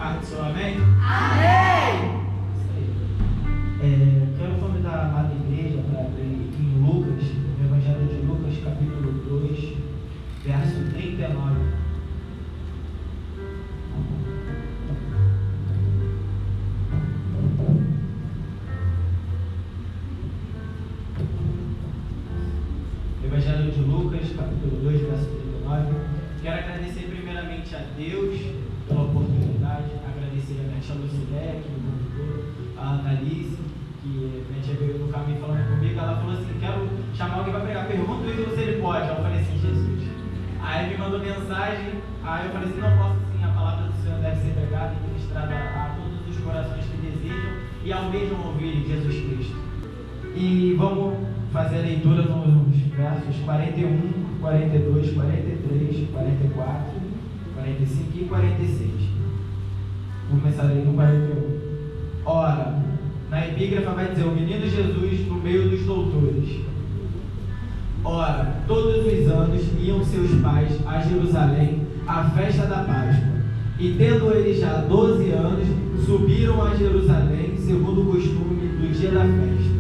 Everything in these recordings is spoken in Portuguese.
parte do seu amém? Amém! Quero convidar a amada igreja para abrir em Lucas, no Evangelho de Lucas, capítulo 2, verso 39. Evangelho de Lucas, capítulo 2, verso 39. Quero agradecer primeiramente a Deus pela oportunidade, agradecer a minha tia Lucilé, que me convidou, a Annalise, que minha tia veio no caminho falando comigo. Ela falou assim: quero chamar alguém para pregar, pergunta o Ítalo se ele pode. Aí eu falei assim: Jesus. Aí me mandou mensagem, aí eu falei assim: não posso sim, a palavra do Senhor deve ser pregada e ministrada a todos os corações que desejam e almejam ouvir Jesus Cristo. E vamos fazer a leitura nos versos 41, 42, 43, 44, 45 e 46. Vou começar a ler no 41. Ora, na epígrafa vai dizer: o menino Jesus no meio dos doutores. Ora, todos os anos iam seus pais a Jerusalém à festa da Páscoa. E tendo eles já 12 anos, subiram a Jerusalém segundo o costume do dia da festa.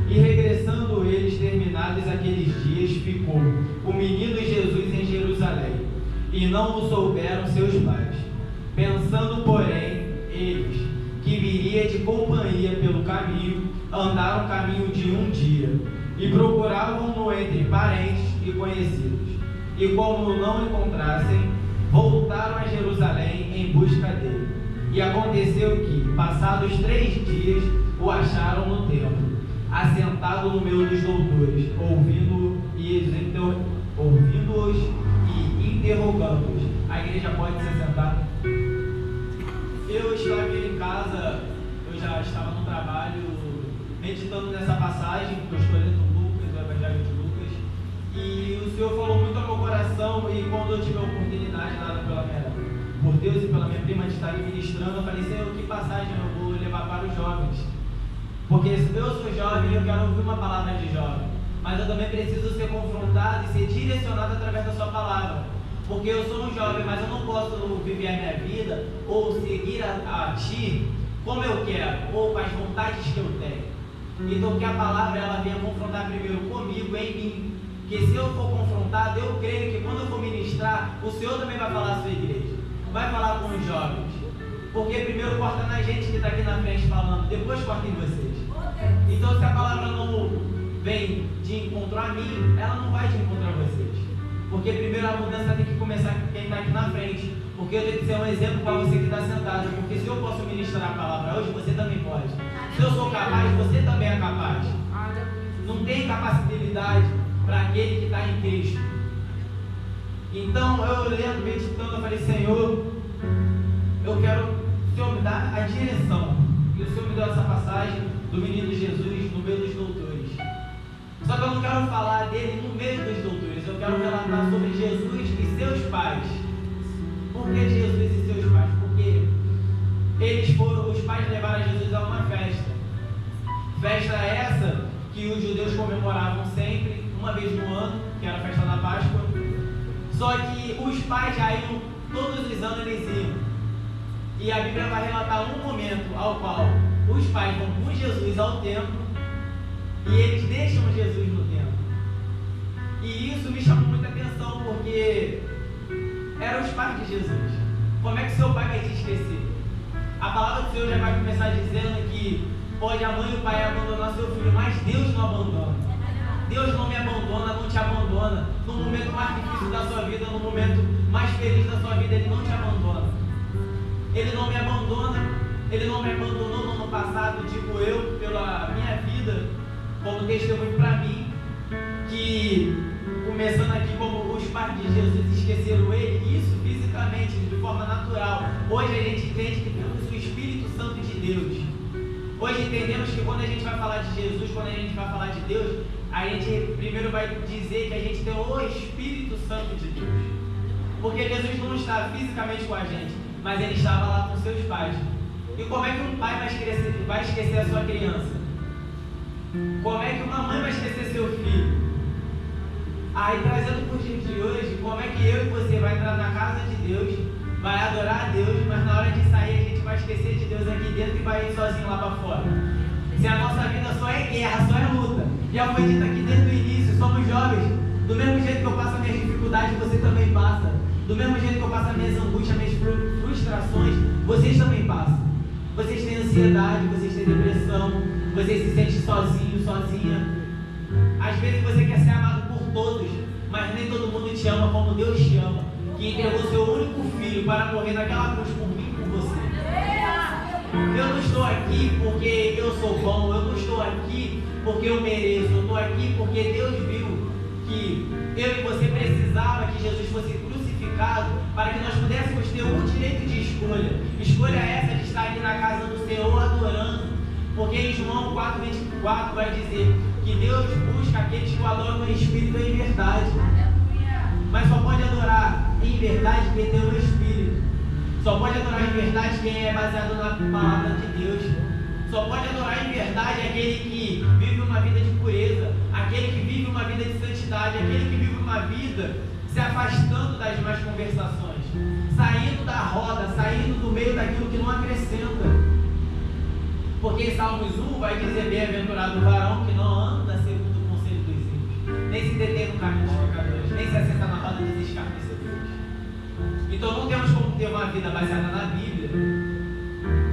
E regressando eles, terminados aqueles dias, ficou o menino Jesus em Jerusalém, e não o souberam seus pais. Pensando, porém, eles que viria de companhia pelo caminho, andaram caminho de um dia, e procuravam-no entre parentes e conhecidos. E como não encontrassem, voltaram a Jerusalém em busca dele. E aconteceu que, passados 3 dias, o acharam no templo, assentado no meio dos doutores, ouvindo-os e interrogando-os. A igreja pode se sentar. Eu estava em casa, eu já estava no trabalho, meditando nessa passagem, que eu estou lendo Lucas, o Evangelho de Lucas, e o Senhor falou muito ao meu coração. E quando eu tive a oportunidade, por Deus e pela minha prima, de estar ministrando, eu falei: Senhor, que passagem eu vou levar para os jovens? Porque eu sou jovem e eu quero ouvir uma palavra de jovem, mas eu também preciso ser confrontado e ser direcionado através da sua palavra. Porque eu sou um jovem, mas eu não posso viver a minha vida ou seguir a Ti como eu quero, ou com as vontades que eu tenho. Então que a palavra ela venha confrontar primeiro comigo, em mim. Que se eu for confrontado, eu creio que quando eu for ministrar, o Senhor também vai falar à sua igreja, vai falar com os jovens. Porque primeiro corta na gente que está aqui na frente falando, depois corta em vocês. Então se a palavra não vem de encontro a mim, ela não vai de encontro a vocês. Porque primeiro a mudança tem que começar com quem está aqui na frente. Porque eu tenho que ser um exemplo para você que está sentado. Porque se eu posso ministrar a palavra hoje, você também pode. Se eu sou capaz, você também é capaz. Não tem capacidade para aquele que está em Cristo. Então eu lendo, meditando, eu falei: Senhor, eu quero que o Senhor me dá a direção. E o Senhor me deu essa passagem do menino Jesus no meio dos doutores. Só que eu não quero falar dele no meio dos doutores, eu quero relatar sobre Jesus e seus pais. Por que Jesus e seus pais? Porque os pais levaram Jesus a uma festa. Festa essa que os judeus comemoravam sempre, uma vez no ano, que era a festa da Páscoa. Só que os pais já iam, todos os anos eles iam. E a Bíblia vai relatar um momento ao qual os pais vão com Jesus ao templo e eles deixam Jesus no templo. E isso me chamou muita atenção, porque eram os pais de Jesus. Como é que seu pai vai te esquecer? A palavra do Senhor já vai começar dizendo que pode a mãe e o pai abandonar seu filho, mas Deus não abandona. Deus não me abandona, não te abandona. No momento mais difícil da sua vida, no momento mais feliz da sua vida, Ele não te abandona. Ele não me abandona. Ele não me abandonou no ano passado, digo eu, pela minha vida, como testemunho para mim, que começando aqui como os pais de Jesus esqueceram Ele, isso fisicamente, de forma natural. Hoje a gente entende que temos o Espírito Santo de Deus. Hoje entendemos que quando a gente vai falar de Jesus, quando a gente vai falar de Deus, a gente primeiro vai dizer que a gente tem o Espírito Santo de Deus. Porque Jesus não está fisicamente com a gente, mas Ele estava lá com seus pais. E como é que um pai vai esquecer a sua criança? Como é que uma mãe vai esquecer seu filho? Aí, trazendo para o dia de hoje, como é que eu e você vai entrar na casa de Deus, vai adorar a Deus, mas na hora de sair a gente vai esquecer de Deus aqui dentro e vai ir sozinho lá para fora. Se a nossa vida só é guerra, só é luta. Já foi dito aqui desde o início, somos jovens. Do mesmo jeito que eu passo as minhas dificuldades, você também passa. Do mesmo jeito que eu passo as minhas angústias, as minhas frustrações, vocês também passam. Vocês têm ansiedade, vocês têm depressão, vocês se sentem sozinhos, sozinha. Às vezes você quer ser amado por todos, mas nem todo mundo te ama como Deus te ama, que entregou seu único filho para morrer naquela cruz por mim e por você. Eu não estou aqui porque eu sou bom, eu não estou aqui porque eu mereço, eu estou aqui porque Deus viu que eu e você precisava que Jesus fosse crucificado para que nós pudéssemos ter o direito de escolha. Escolha essa de estar aqui na casa do Senhor adorando, porque em João 4,24 vai dizer que Deus busca aqueles que o adoram em espírito e em verdade. Mas só pode adorar em verdade quem tem o Espírito. Só pode adorar em verdade quem é baseado na palavra de Deus. Só pode adorar em verdade aquele que vive uma vida de pureza, aquele que vive uma vida de santidade, aquele que vive uma vida se afastando das más conversações, saindo da roda, saindo do meio daquilo que não acrescenta. Porque em Salmos 1 vai dizer: bem-aventurado o varão que não anda segundo o conselho dos ímpios, nem se detém no caminho dos pecadores, nem se assenta na roda dos escarnecedores. Então não temos como ter uma vida baseada na Bíblia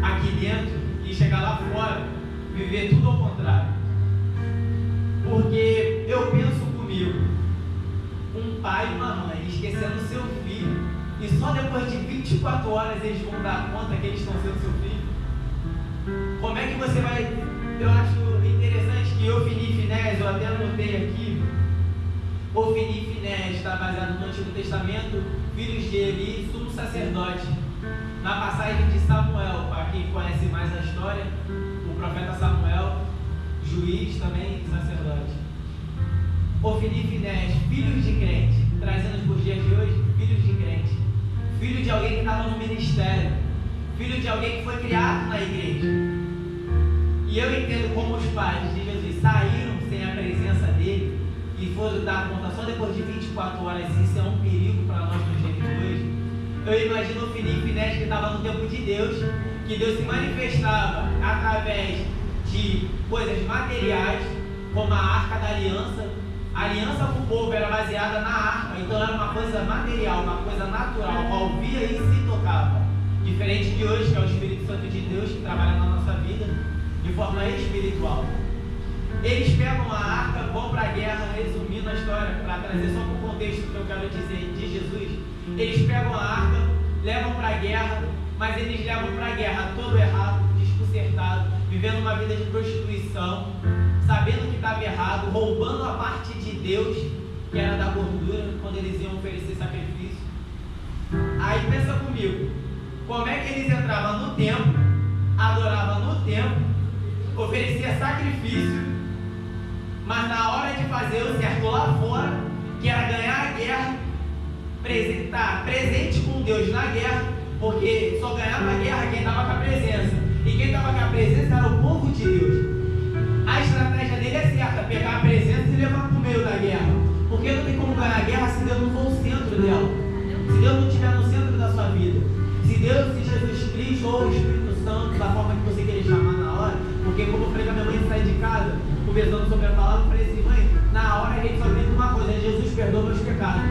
aqui dentro e chegar lá fora, viver tudo ao contrário. Porque eu penso comigo, um pai e uma mãe esquecendo seu filho, e só depois de 24 horas eles vão dar conta que eles estão sendo seu filho. Como é que você vai... Eu acho interessante que Ofni e Finéias, eu até anotei aqui, Ofni e Finéias está baseado no Antigo Testamento, filhos de Eli, sumo sacerdote. Na passagem de Samuel, para quem conhece mais a história, o profeta Samuel, juiz também, sacerdote. Ofni e Finéias, filhos de crente, trazendo para os dias de hoje, filhos de crente, filho de alguém que estava no ministério, filho de alguém que foi criado na igreja. E eu entendo como os pais de Jesus saíram sem a presença dele e foram dar conta só depois de 24 horas. Isso é um perigo para nós nos dias de hoje. Eu imagino o Ofni e Finéias que estava no tempo de Deus, que Deus se manifestava através de coisas materiais, como a arca da aliança. A aliança para o povo era baseada na arca, então era uma coisa material, uma coisa natural, qual via e se tocava. Diferente de hoje, que é o Espírito Santo de Deus que trabalha na nossa vida de forma espiritual. Eles pegam a arca, vão para a guerra, resumindo a história, para trazer só para o contexto que eu quero dizer de Jesus. Eles pegam a arca, levam para a guerra, mas eles levam para a guerra todo errado, desconcertado, vivendo uma vida de prostituição, sabendo que estava errado, roubando a parte de Deus, que era da gordura, quando eles iam oferecer sacrifício. Aí pensa comigo, como é que eles entravam no templo, adoravam no templo, oferecia sacrifício, mas na hora de fazer o certo lá fora, que era ganhar a guerra, estar presente com Deus na guerra, porque só ganhava a guerra quem estava com a presença, e quem estava com a presença era o povo de Deus. A estratégia dele é certa, pegar a presença e levar para o meio da guerra, porque não tem como ganhar a guerra se Deus não for o centro dela, se Deus não estiver no centro da sua vida, se Deus, se Jesus Cristo ou o Espírito Santo, da forma que você querer chamar na hora. Porque como eu falei com a minha mãe sair de casa, conversando sobre a palavra, eu falei assim: mãe, na hora a gente só grita uma coisa: Jesus perdoa meus pecados.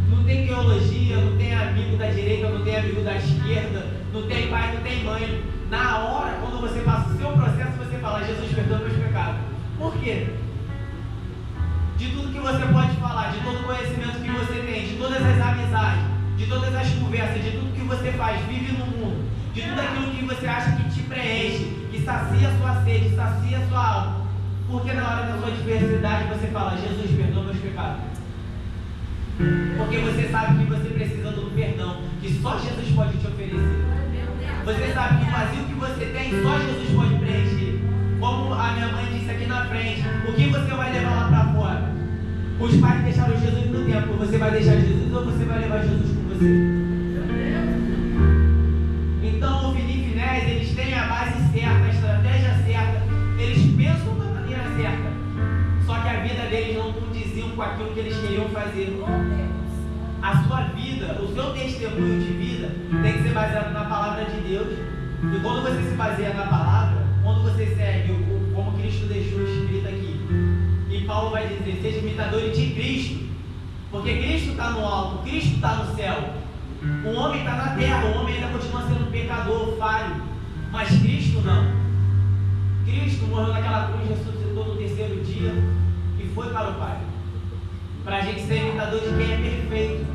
Não tem teologia, não tem amigo da direita, não tem amigo da esquerda, não tem pai, não tem mãe. Na hora, quando você passa o seu processo, você fala: Jesus perdoa meus pecados. Por quê? De tudo que você pode falar, de todo o conhecimento que você tem, de todas as amizades, de todas as conversas, de tudo que você faz, vive no mundo, de tudo aquilo que você acha que te preenche, que sacia a sua sede, sacia a sua alma. Porque na hora da sua adversidade você fala: Jesus, perdoa meus pecados. Porque você sabe que você precisa do perdão, que só Jesus pode te oferecer. Você sabe que o vazio que você tem, só Jesus pode preencher. Como a minha mãe disse aqui na frente, o que você vai levar lá para fora? Os pais deixaram Jesus no templo, você vai deixar Jesus ou você vai levar Jesus com você? Então, Ofni e Finéias, eles têm a base certa, a estratégia certa, eles pensam da maneira certa, só que a vida deles não condiziam com aquilo que eles queriam fazer. a sua vida, o seu testemunho de vida tem que ser baseado na palavra de Deus. E quando você se baseia na palavra, quando você segue como Cristo deixou escrito aqui, e Paulo vai dizer, seja imitadores de Cristo, porque Cristo está no alto, Cristo está no céu. O homem está na terra, o homem ainda continua sendo um pecador, falho, mas Cristo não. Cristo morreu naquela cruz, ressuscitou no terceiro dia e foi para o Pai, para a gente ser imitador de quem é perfeito,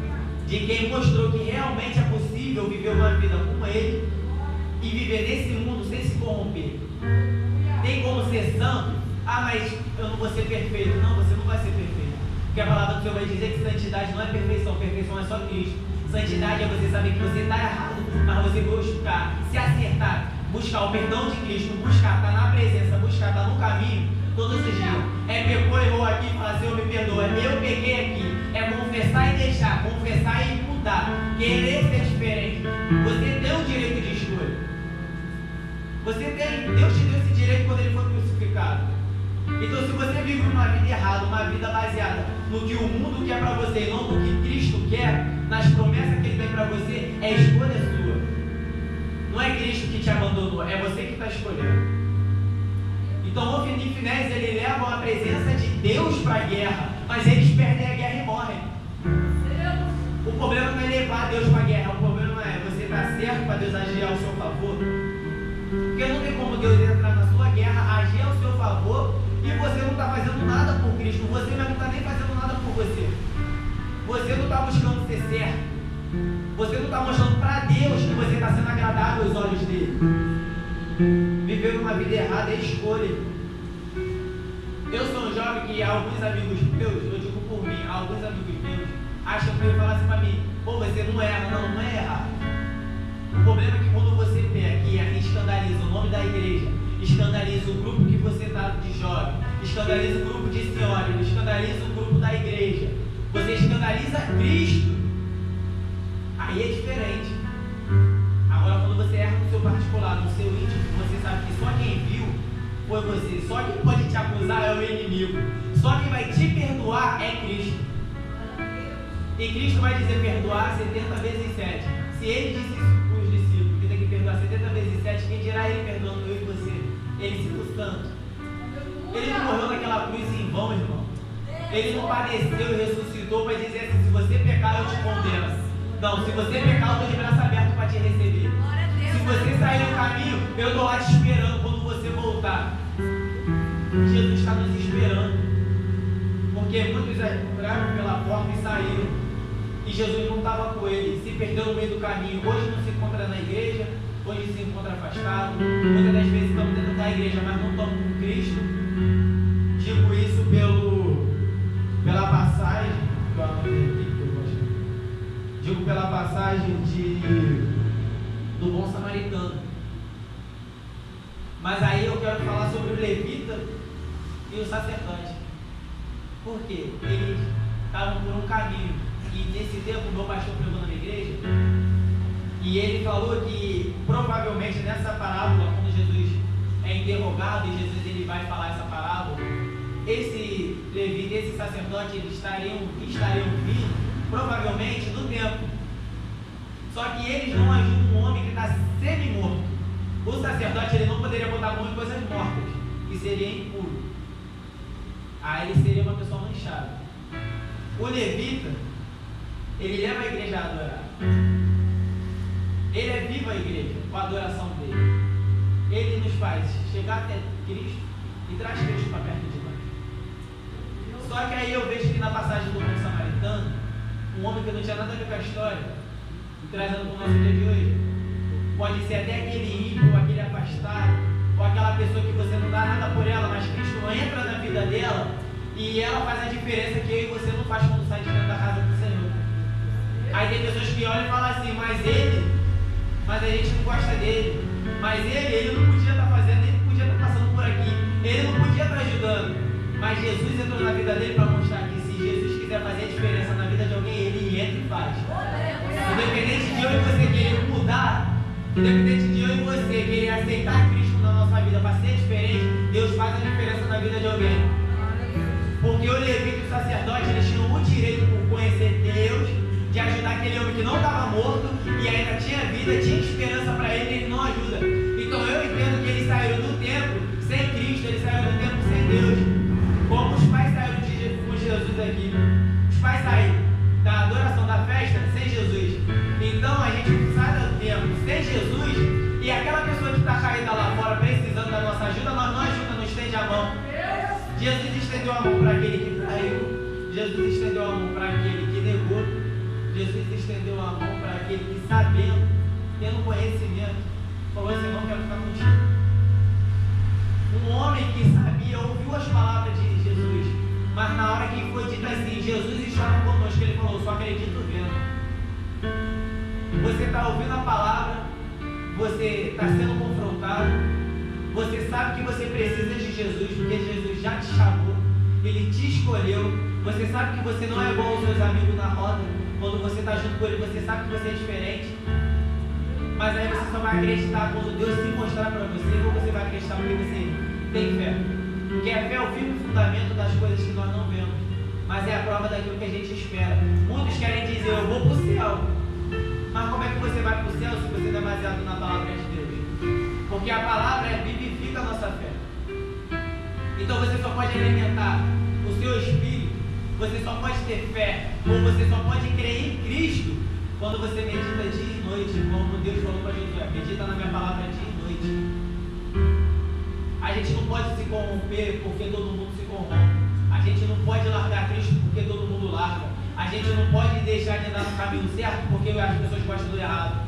de quem mostrou que realmente é possível viver uma vida como Ele e viver nesse mundo sem se corromper. Tem como ser santo? Ah, mas eu não vou ser perfeito. Não, você não vai ser perfeito, porque a palavra do Senhor vai dizer que santidade não é perfeição, perfeição é só Cristo. Santidade é você saber que você está errado, mas você buscar se acertar, buscar o perdão de Cristo, buscar estar na presença, buscar estar no caminho todos os dias. É pecou, errou aqui, falar, Senhor, me perdoa. Eu peguei aqui. É confessar e deixar, confessar e mudar, querer ser diferente. Você tem o direito de escolha. Você tem, Deus te deu esse direito quando Ele foi crucificado. Então, se você vive uma vida errada, uma vida baseada no que o mundo quer para você e não no que Cristo quer, nas promessas que Ele tem para você, é escolha sua. Não é Cristo que te abandonou, é você que está escolhendo. Então, o Finés, ele leva a presença de Deus para a guerra, mas eles perdem a guerra e morrem. O problema não é levar Deus para a guerra, o problema é você estar certo para Deus agir ao seu favor. Porque não tem como Deus entrar na sua guerra, agir ao seu favor, e você não está fazendo nada por Cristo, você mesmo não está nem fazendo nada por você. Você não está buscando ser certo, você não está mostrando para Deus que você está sendo agradável aos olhos dele. Viver uma vida errada é escolha. Eu sou um jovem que alguns amigos meus, eu digo por mim, alguns amigos meus acham que eu falo assim para mim, pô, você não erra. Não é errar. O problema é que quando você pega e escandaliza o nome da igreja, escandaliza o grupo que você está de jovem, escandaliza o grupo de senhores, escandaliza o grupo da igreja, você escandaliza Cristo, aí é diferente. Agora, quando você erra no seu particular, no seu íntimo, você sabe que só quem viu foi você, só quem pode te acusar é o inimigo, só quem vai te perdoar é Cristo. E Cristo vai dizer perdoar 70 vezes 7. Se Ele disse isso para os discípulos, que tem que perdoar 70 vezes 7, quem dirá Ele perdoando eu e você? Ele se Espírito Santo. Ele não morreu naquela cruz em vão, irmão. Ele não padeceu e ressuscitou para dizer assim, se você pecar, eu te condeno. Não, se você pecar, eu estou de braço aberto para te receber. Se você sair no caminho, eu estou lá te esperando quando você voltar. Jesus está nos esperando. Porque muitos entraram pela porta e saíram. E Jesus não estava com ele, se perdeu no meio do caminho. Hoje não se encontra na igreja, hoje se encontra afastado. Muitas das vezes estamos dentro da igreja, mas não estamos com Cristo. Digo isso pela passagem. Digo pela passagem do bom samaritano. Mas aí eu quero falar sobre o levita e o sacerdote. Por quê? Eles estavam por um caminho. E nesse tempo o meu pastor pregou na minha igreja. E ele falou que provavelmente nessa parábola, quando Jesus é interrogado e Jesus ele vai falar essa parábola, esse levita, esse sacerdote, eles estariam vindo provavelmente no templo. Só que eles não ajudam um homem que está semi-morto. O sacerdote ele não poderia botar a mão em coisas mortas, que seria impuro. Aí ele seria uma pessoa manchada. O levita, ele leva a igreja a adorar. Ele é vivo a igreja com a adoração dele. Ele nos faz chegar até Cristo e traz Cristo para perto de nós. Só que aí eu vejo que na passagem do bom samaritano, um homem que não tinha nada a ver com a história, e trazendo para o nosso dia de hoje, pode ser até aquele ímpio, ou aquele afastado, ou aquela pessoa que você não dá nada por ela, mas Cristo entra na vida dela e ela faz a diferença que eu e você não faz quando sai de dentro da casa do Senhor. Aí tem pessoas que olham e falam assim, mas a gente não gosta dele, mas ele não podia estar fazendo, ele não podia estar passando por aqui, ele não podia estar ajudando, mas Jesus entrou na vida dele para mostrar que se Jesus quiser fazer a diferença na vida de alguém, ele entra e faz. Independente de eu e você querer mudar, independente de eu e você querer aceitar Cristo na nossa vida para ser diferente, Deus faz a diferença na vida de alguém. Porque o levita e o sacerdote, eles tinham o direito por conhecer Deus, de ajudar aquele homem que não estava morto e ainda tinha vida, tinha esperança para ele, ele não ajuda. Então eu entendo que eles saíram do templo sem Cristo, eles saíram do templo sem Deus, como os pais saíram com Jesus aqui. Os pais saíram da adoração, da festa, sem Jesus. Então a gente sai do templo sem Jesus e aquela pessoa que está caída lá fora, precisando da nossa ajuda, nós não ajuda, não estende a mão. Jesus estendeu a mão para aquele que traiu, Jesus estendeu a mão para aquele que negou, Jesus estendeu a mão para aquele que, sabendo, tendo conhecimento, falou assim: não quero ficar contigo. Um homem que sabia, ouviu as palavras de Jesus, mas na hora que foi dito assim, Jesus estava conosco, ele falou: só acredito vendo. Você está ouvindo a palavra, você está sendo confrontado, você sabe que você precisa de Jesus, porque Jesus já te chamou, ele te escolheu. Você sabe que você não é igual aos seus amigos na roda. Quando você está junto com ele, você sabe que você é diferente. Mas aí você só vai acreditar quando Deus se mostrar para você, ou você vai acreditar porque você tem fé. Porque a fé é o firme fundamento das coisas que nós não vemos, mas é a prova daquilo que a gente espera. Muitos querem dizer: eu vou para o céu. Mas como é que você vai para o céu se você não é baseado na palavra de Deus? Porque a palavra vivifica a nossa fé. Então você só pode alimentar o seu espírito, você só pode ter fé, ou você só pode crer em Cristo quando você medita dia e noite, como Deus falou para Josué: medita na minha palavra dia e noite. A gente não pode se corromper porque todo mundo se corrompe. A gente não pode largar Cristo porque todo mundo larga. A gente não pode deixar de andar no caminho certo porque as pessoas gostam do errado.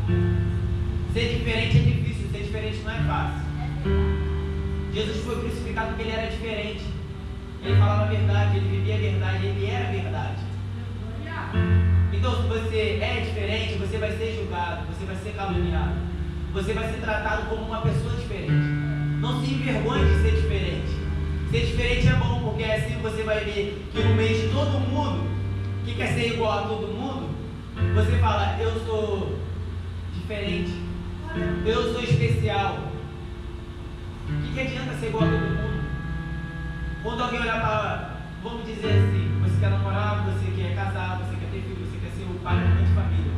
Ser diferente é difícil, ser diferente não é fácil. Jesus foi crucificado porque ele era diferente. Ele falava a verdade, ele vivia a verdade, ele era a verdade. Então, se você é diferente, você vai ser julgado, você vai ser caluniado, você vai ser tratado como uma pessoa diferente. Não se envergonhe de ser diferente. Ser diferente é bom, porque assim você vai ver que no meio de todo mundo que quer ser igual a todo mundo, você fala: eu sou diferente, eu sou especial. O que adianta ser igual a todo mundo? Quando alguém olhar para, vamos dizer assim, você quer namorar, você quer casar, você quer ter filho, você quer ser o pai de família.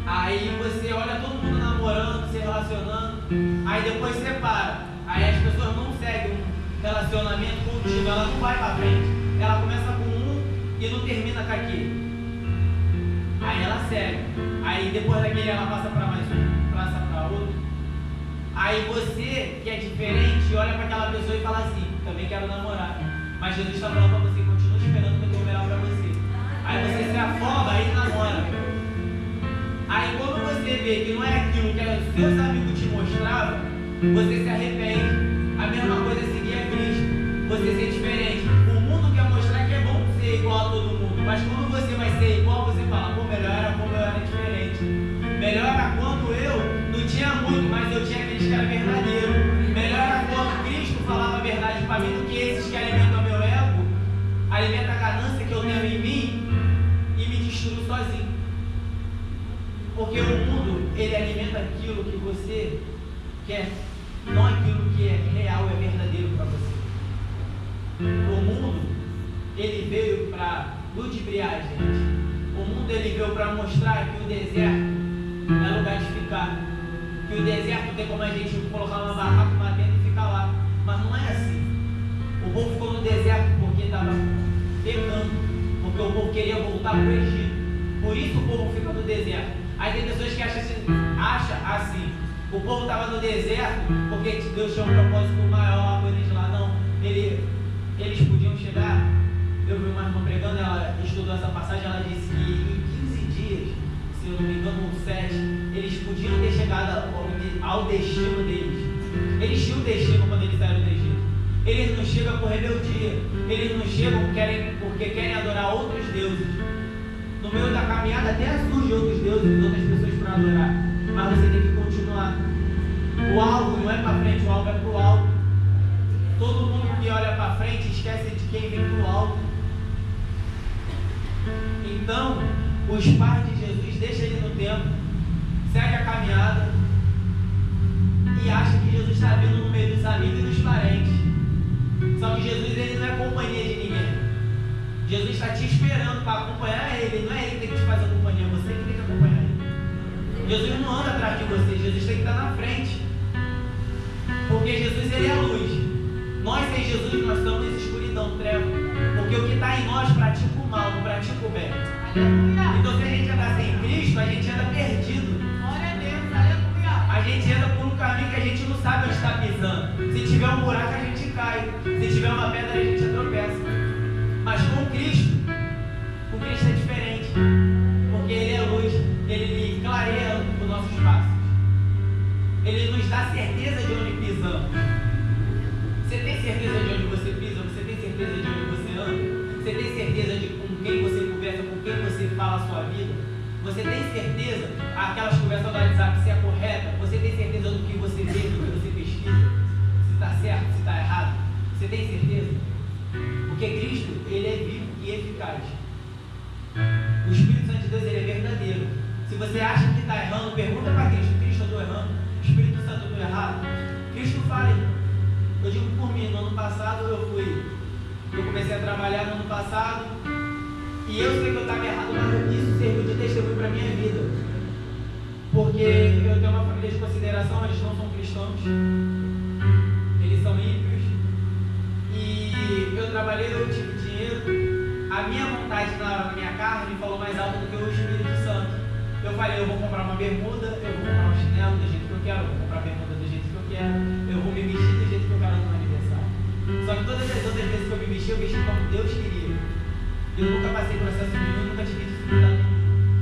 Aí você olha todo mundo namorando, se relacionando, aí depois separa. Aí as pessoas não seguem um relacionamento contínuo, ela não vai para frente. Ela começa com um e não termina com aquele. Aí ela segue. Aí depois daquele ela passa para mais um, passa para outro. Aí você, que é diferente, olha para aquela pessoa e fala assim: também quero namorar. Mas Jesus está falando para você: continua esperando que eu tenho o melhor para você. Aí você se afoba, aí namora. Aí quando você vê que não é aquilo que os seus amigos te mostravam, você se arrepende. A mesma coisa é seguir a Cristo, você ser diferente. O mundo quer mostrar que é bom ser igual a todo mundo, mas quando você vai ser igual, você fala: pô, melhor era como eu era diferente. Melhor era quando eu não tinha muito, mas eu tinha aqueles que eram verdadeiros. Melhor era quando Cristo falava a verdade para mim do que esses que alimentam meu ego, alimentam a ganância que eu tenho em mim e me destruo sozinho. Porque o mundo, ele alimenta aquilo que você quer, não aquilo que é real, é verdadeiro para você. O mundo, ele veio para ludibriar a gente. O mundo, ele veio para mostrar que o deserto é lugar de ficar. Que o deserto tem como a gente colocar uma barraca, uma tenda e ficar lá. Mas não é assim. O povo ficou no deserto porque estava pecando, porque o povo queria voltar para o Egito. Por isso o povo fica no deserto. Aí tem pessoas que acham assim: o povo estava no deserto porque Deus tinha um propósito maior com eles lá. Não, eles podiam chegar. Eu vi uma irmã pregando, ela estudou essa passagem, ela disse que em 15 dias, se eu não me engano, 7, eles podiam ter chegado ao destino deles. Eles tinham um destino quando eles saíram do Egito. Eles não chegam por rebeldia, eles não chegam porque querem adorar outros deuses. No meio da caminhada até surgem outros deuses, outras pessoas para adorar, mas você tem que continuar. O alvo não é para frente, o alvo é para o alto. Todo mundo que olha para frente esquece de quem vem para o alto. Então, os pais de Jesus deixam ele no templo, segue a caminhada e acha que Jesus está vindo no meio dos amigos e dos parentes. Só que Jesus, ele não é companhia de ninguém. Jesus está te esperando para acompanhar Ele. Não é Ele que tem que te fazer companhia, é você que tem que acompanhar Ele. Jesus não anda atrás de você, Jesus tem que estar na frente. Porque Jesus, Ele é a luz. Nós sem Jesus, nós estamos em escuridão, treva. Porque o que está em nós pratica o mal, não pratica o bem. Aleluia. Então se a gente andar sem Cristo, a gente anda perdido. Glória a Deus, aleluia. A gente anda por um caminho que a gente não sabe onde está pisando. Se tiver um buraco, a gente cai. Se tiver uma pedra, a gente tropeça. Mas com Cristo é diferente. Porque Ele é luz, Ele clareia os nossos passos. Ele nos dá certeza de onde pisamos. Você tem certeza de onde você pisa? Você tem certeza de onde você anda? Você tem certeza de com quem você conversa, com quem você fala a sua vida? Você tem certeza, aquelas conversas do WhatsApp, se é correta? Você tem certeza do que você vê, do que você pesquisa? Se está certo, se está errado? Você tem certeza? Porque Cristo, Ele é vivo e eficaz. O Espírito Santo de Deus, Ele é verdadeiro. Se você acha que está errando, pergunta para Cristo: Cristo, eu estou errando? Espírito Santo, eu estou errado? Cristo fala. Eu digo por mim, no ano passado eu comecei a trabalhar no ano passado e eu sei que eu estava errado, mas isso serviu de testemunho para a minha vida. Porque eu tenho uma família de consideração, eles não são cristãos, eles são ímpios. E eu trabalhei, eu tive dinheiro, a minha vontade na minha carne falou mais alto do que o Espírito Santo. Eu falei: eu vou comprar uma bermuda, eu vou comprar um chinelo do jeito que eu quero, eu vou comprar a bermuda do jeito que eu quero, eu vou me vestir do jeito que eu quero no meu aniversário. Só que todas as outras vezes que eu me vesti como Deus queria. Eu nunca passei processo nenhum, nunca tive dificuldade.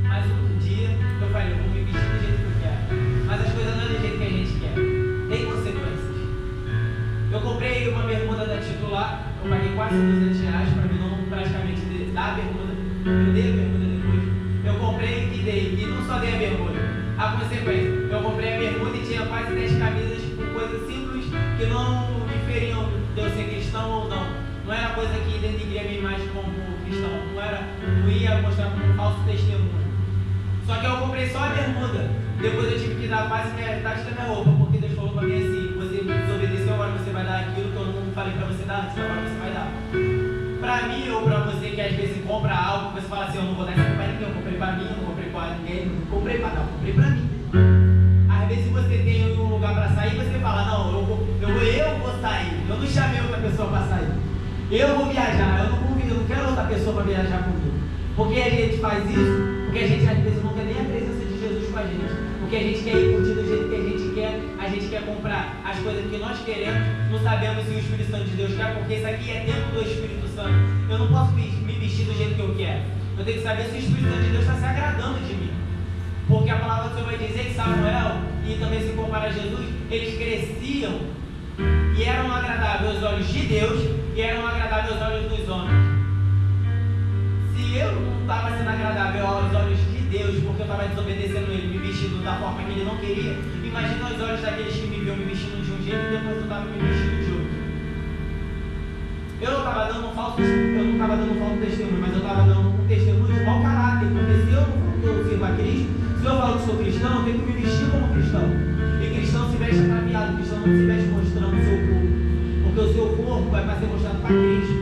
Mas um dia eu falei: eu vou me vestir do jeito que eu quero. Mas as coisas não é do jeito que a gente quer, tem consequências. Eu comprei uma bermuda da Titular, eu paguei quase R$200 para mim não praticamente dar a bermuda. Eu dei a bermuda depois. Eu comprei e dei, e não só dei a bermuda. A consequência, eu comprei a bermuda e tinha quase 10 camisas com coisas simples que não diferiam de eu ser cristão ou não. Não era coisa que denigria a minha imagem como cristão. Não ia mostrar como um falso testemunho. Só que eu comprei só a bermuda. Depois eu tive que dar quase metade da minha roupa, porque Deus falou para mim assim: você me desobedeceu, agora você vai dar aquilo que eu não falei para você dar antes, agora você vai dar. Para mim ou para você que às vezes compra algo, você fala assim: eu não vou dar isso para ninguém, eu comprei para mim, eu não comprei para ninguém, não comprei para não, eu comprei para mim. Às vezes você tem um lugar para sair, você fala: não, eu vou sair, eu não chamei outra pessoa para sair, eu vou viajar, eu não quero outra pessoa para viajar comigo. Porque a gente faz isso? Porque a gente às vezes não quer nem a presença de Jesus com a gente, porque a gente quer ir curtir do jeito que a gente quer comprar as coisas que nós queremos, não sabemos se o Espírito Santo de Deus quer, porque isso aqui é tempo do Espírito Santo. Eu não posso me vestir do jeito que eu quero, eu tenho que saber se o Espírito Santo de Deus está se agradando de mim. Porque a palavra do Senhor vai dizer que Samuel, e também se compara a Jesus, eles cresciam e eram agradáveis aos olhos de Deus e eram agradáveis aos olhos dos homens. Se eu não estava sendo agradável aos olhos de Deus, porque eu estava desobedecendo Ele, me vestindo da forma que Ele não queria, imagina os olhos daqueles que me viam me vestindo de um jeito e depois eu estava me vestindo de outro. Eu não estava dando um falso testemunho, mas eu estava dando um testemunho de mau caráter, porque se eu sirvo a Cristo, se eu falo que sou cristão, eu tenho que me vestir como cristão. E cristão se veste ataviado, cristão não se veste mostrando o seu corpo, porque o seu corpo vai ser mostrado para Cristo.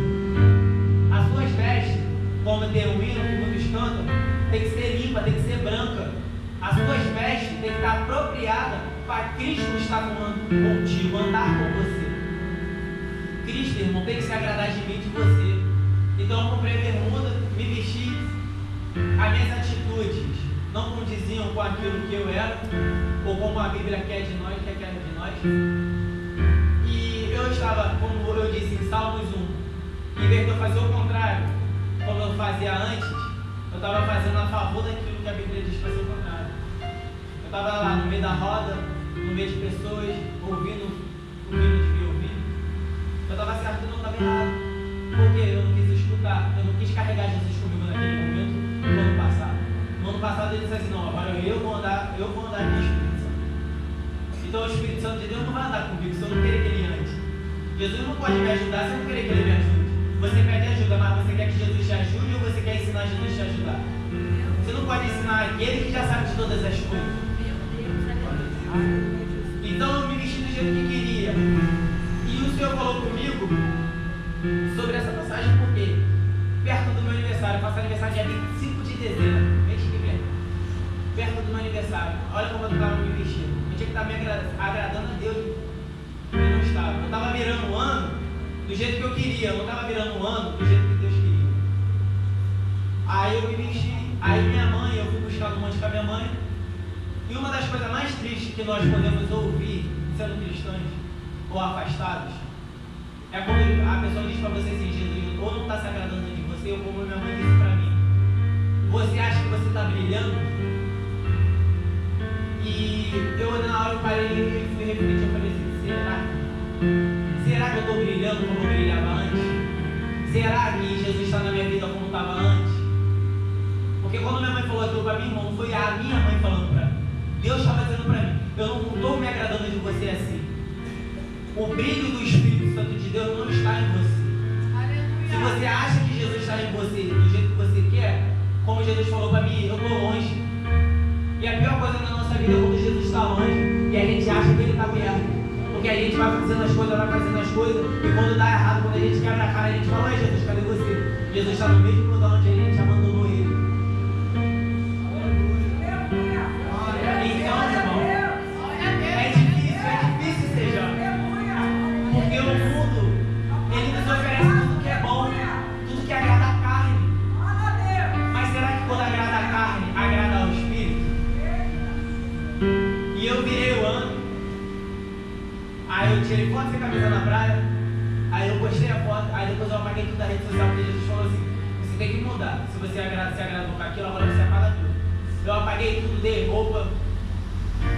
As suas vestes, como tem um hino que muitos cantam, tem que ser limpa, tem que ser branca. As suas vestes tem que estar apropriada para Cristo estar contigo, andar com você. Cristo, irmão, tem que se agradar de mim e de você. Então eu comprei a bermuda, me vesti, as minhas atitudes não condiziam com aquilo que eu era, ou como a Bíblia quer de nós, que quer de nós. E eu estava, como eu disse em Salmos 1, em vez de eu fazer o contrário, como eu fazia antes, eu estava fazendo a favor daquilo que a Bíblia diz para ser o contrário. Eu estava lá no meio da roda, no meio de pessoas, ouvindo o que eu devia ouvir. Eu estava certo e não estava errado. Porque eu não quis escutar, eu não quis carregar Jesus comigo naquele momento, no ano passado. No ano passado ele disse assim: não, agora eu vou andar com o Espírito Santo. Então o Espírito Santo de Deus não vai andar comigo se eu não querer que ele ande. Jesus não pode me ajudar se eu não querer que ele me ajude. Você pede ajuda, mas você quer que Jesus te ajude ou você quer ensinar Jesus a te ajudar? Você não pode ensinar aquele que já sabe de todas as coisas. Então eu me vesti do jeito que queria. E o Senhor falou comigo sobre essa passagem, porque perto do aniversário dia 25 de dezembro, mês que vem, perto do meu aniversário. Olha como eu estava me vestindo. Eu tinha que estar me agradando a Deus e não estava. Eu estava virando o ano do jeito que eu queria, eu não estava virando o ano do jeito que Deus queria. Aí eu me vesti, aí minha mãe, eu fui buscar no monte com a minha mãe. E uma das coisas mais tristes que nós podemos ouvir, sendo cristãos ou afastados, é quando a pessoa diz para você assim: Jesus ou não está se agradando de você, ou como minha mãe disse para mim, você acha que você está brilhando? E eu na hora eu parei e fui refletir, eu falei assim: será que eu estou brilhando como eu brilhava antes? Será que Jesus está na minha vida como estava antes? Porque quando minha mãe falou aquilo para mim, irmão, não foi a minha mãe falando para mim, Deus estava dizendo para mim: eu não estou me agradando de você assim. O brilho do Espírito Santo de Deus não está em você. Se você acha que Jesus está em você do jeito que você quer, como Jesus falou para mim, eu estou longe. E a pior coisa na nossa vida é quando Jesus está longe e a gente acha que Ele está perto. Porque a gente vai fazendo as coisas, e quando dá errado, quando a gente quebra a cara, a gente fala: oi Jesus, cadê você? Jesus está no mesmo lugar onde a gente abandonou Ele. Então, irmão, é difícil seja. Porque o mundo, ele nos oferece tudo que é bom, tudo que agrada a carne. Mas será que quando agrada a carne, agrada ao Espírito? E eu virei o ano. Aí eu tirei foto sem camisa na praia. Aí eu postei a foto. Aí depois eu apaguei tudo da rede social, porque Jesus falou assim: você tem que mudar. Se você se agradou com aquilo, agora você apaga tudo. Eu apaguei tudo, dei roupa.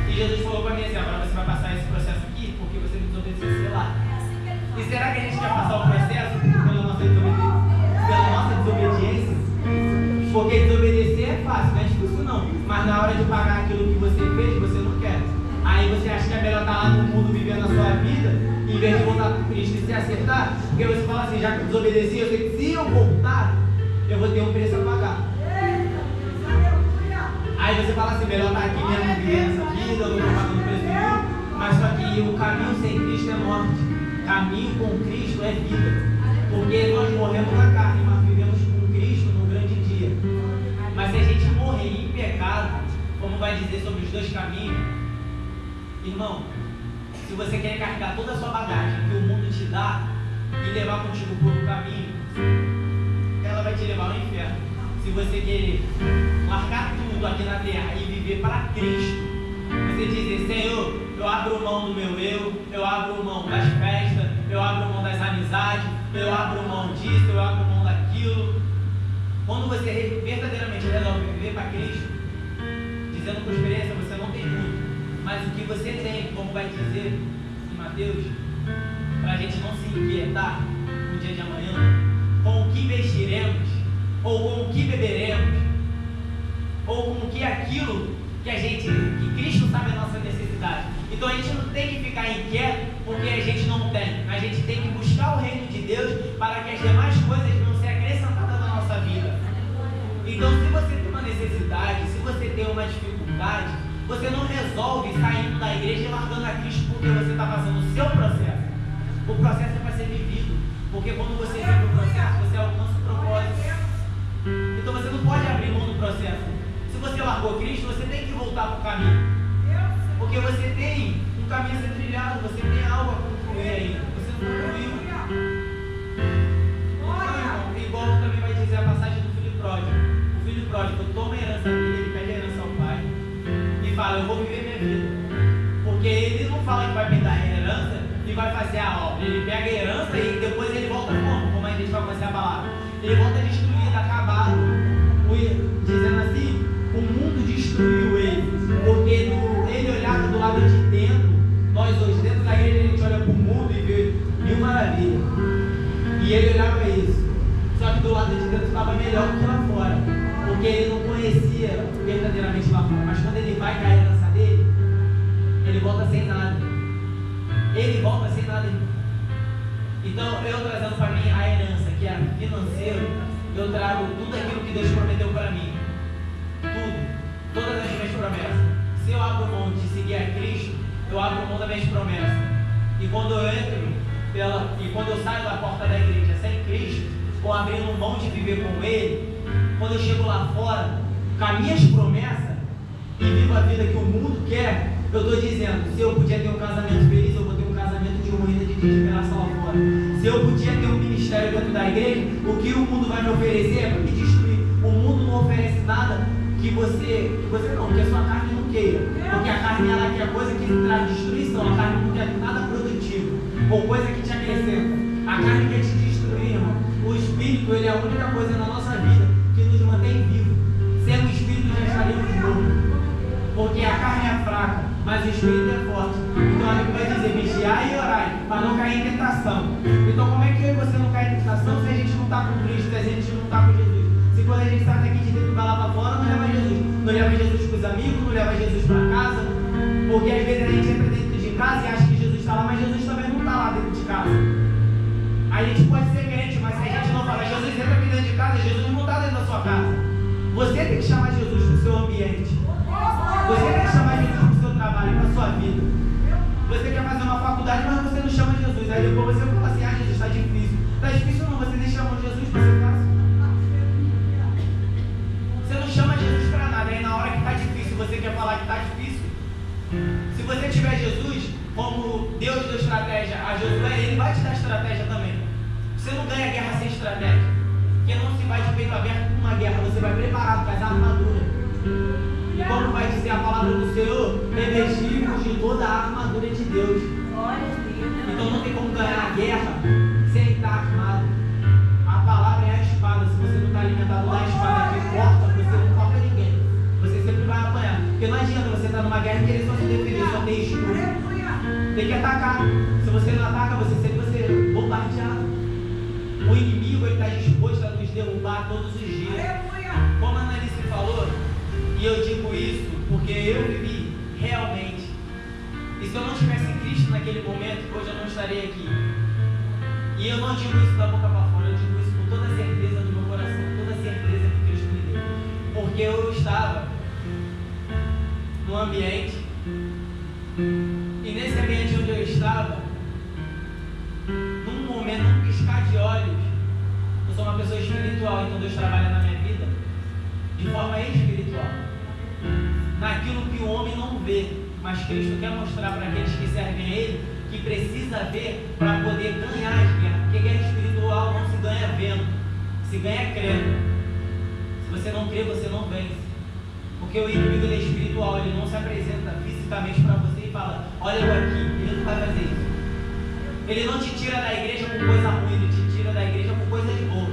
E Jesus falou para mim assim: agora você vai passar esse processo aqui, porque você me desobedeceu, sei lá. E será que a gente quer passar o processo pela nossa desobediência? Porque desobedecer é fácil, não é difícil não. Mas na hora de pagar aquilo que você fez, você não quer. Aí você acha que é melhor estar lá no mundo vivendo a sua vida, em vez de voltar para Cristo e se acertar. Porque você fala assim: já que eu desobedeci, eu sei que se eu voltar, eu vou ter um preço a pagar. Aí você fala assim: melhor estar aqui mesmo vivendo essa vida, eu não estou pagando preço nenhum. Mas só que o caminho sem Cristo é morte. Caminho com Cristo é vida. Porque nós morremos na carne, mas vivemos com Cristo no grande dia. Mas se a gente morrer em pecado, como vai dizer sobre os dois caminhos, irmão, se você quer carregar toda a sua bagagem que o mundo te dá e levar contigo por um caminho, ela vai te levar ao inferno. Se você querer largar tudo aqui na terra e viver para Cristo, você dizer: Senhor, eu abro mão do meu eu abro mão das festas, eu abro mão das amizades, eu abro mão disso, eu abro mão daquilo. Quando você verdadeiramente resolve viver para Cristo, dizendo com experiência, você não tem muito, mas o que você tem, como vai dizer em Mateus, para a gente não se inquietar no dia de amanhã, com o que vestiremos, ou com o que beberemos, ou com o que aquilo que Cristo sabe a nossa necessidade. Então a gente não tem que ficar inquieto porque a gente não tem. A gente tem que buscar o reino de Deus para que as demais coisas venham ser acrescentadas na nossa vida. Então, se você tem uma necessidade, se você tem uma dificuldade, você não resolve saindo da igreja e largando a Cristo porque você está fazendo o seu processo. O processo é para ser vivido. Porque quando você vive o processo, você alcança o propósito. Então você não pode abrir mão do processo. Se você largou Cristo, você tem que voltar para o caminho. Porque você tem um caminho a ser trilhado, você tem algo a concluir ainda. Você não concluiu. Então, igual também vai dizer a passagem do filho pródigo. O filho pródigo toma a herança dele, ele pede a herança ao pai e fala: eu vou viver minha vida. Porque ele não fala que vai pegar a herança e vai fazer a obra. Ele pega a herança e depois ele volta como a gente vai conhecer a palavra. Ele volta destruído, acabado, dizendo assim: o mundo destruiu ele. Porque ele olhava do lado de dentro. Nós hoje, dentro da igreja, a gente olha para o mundo e vê mil maravilhas. E ele olhava isso. Só que do lado de dentro estava melhor do que lá fora. Porque ele não conhecia verdadeiramente lá fora. Mas quando ele vai com a herança dele, ele volta sem nada. Ele volta sem nada. Então, eu trazendo para mim a herança, que é financeiro, eu trago tudo aquilo que Deus prometeu para mim. Tudo. Todas as minhas promessas. Se eu abro mão de seguir a Cristo, eu abro mão das minhas promessas. E quando eu entro quando eu saio da porta da igreja sem Cristo, ou abrindo mão de viver com Ele, quando eu chego lá fora, com as minhas promessas, e vivo a vida que o mundo quer, eu estou dizendo, se eu podia ter um casamento feliz, eu vou ter um casamento de ruína, de desgraça lá fora. Se eu podia ter um ministério dentro da igreja, o que o mundo vai me oferecer é para me destruir. O mundo não oferece nada que você não, que a sua carne não queira. Porque a carne, ela quer coisa que traz destruição, a carne não quer nada produtivo, ou coisa que te acrescenta. A carne quer te destruir, irmão. O Espírito, ele é a única coisa na nossa vida que nos mantém vivos. Sem o Espírito já estaríamos mortos. Porque a carne é fraca, mas o Espírito é forte. Então a Bíblia vai dizer, vigiai e orai, para não cair em tentação. Então como é que eu e você não cai em tentação se a gente não está com Cristo, se a gente não está com Jesus? Se quando a gente sai daqui de dentro e vai lá para fora, não leva Jesus. Não leva Jesus para os amigos, não leva Jesus para casa. Porque às vezes a gente entra dentro de casa e acha que Jesus está lá, mas Jesus também não está lá dentro de casa. A gente pode ser crente, mas se a gente não fala, Jesus entra aqui dentro de casa, Jesus não está dentro da sua casa. Você tem que chamar Jesus para o seu ambiente. Você tem que chamar Jesus para o seu trabalho, para a sua vida. Você quer fazer uma faculdade, mas você não chama Jesus. Aí depois você fala assim, Jesus, está difícil. Está difícil não, você nem chama Jesus para ser fácil. Você não chama Jesus para nada. Aí na hora que está difícil, você quer falar que está difícil. Se você tiver Jesus como Deus deu estratégia a Josué, Ele vai te dar estratégia também. Você não ganha guerra sem estratégia. Porque não se vai de peito aberto com uma guerra, você vai preparado com as armaduras. E como vai dizer a palavra do Senhor, revestimos de toda a armadura de Deus. Então não tem como ganhar a guerra sem estar armado. A palavra é a espada. Se você não está alimentado da espada que corta, você não corta ninguém. Você sempre vai apanhar. Porque não adianta você estar numa guerra e querer só se defender, só ter escudo. Tem que atacar. Se você não ataca, você sempre vai ser bombardeado. O inimigo está disposto a nos derrubar todos os dias. Como a Ananice falou, e eu digo isso porque eu vivi realmente. E se eu não tivesse Cristo naquele momento, hoje eu não estaria aqui. E eu não digo isso da boca para fora, eu digo isso com toda a certeza do meu coração, toda a certeza que Cristo me deu. Porque eu estava num ambiente, e nesse ambiente onde eu estava, num momento, num piscar de olhos, eu sou uma pessoa espiritual, então Deus trabalha na minha vida de forma espiritual. Naquilo que o homem não vê, mas Cristo quer mostrar para aqueles que servem a Ele, que precisa ver para poder ganhar as guerras. Porque guerra espiritual não se ganha vendo, se ganha crendo. Se você não crê, você não vence. Porque o inimigo ele é espiritual, ele não se apresenta fisicamente para você e fala, olha eu aqui, ele não vai fazer isso. Ele não te tira da igreja com coisa ruim, ele te tira da igreja com coisas boas.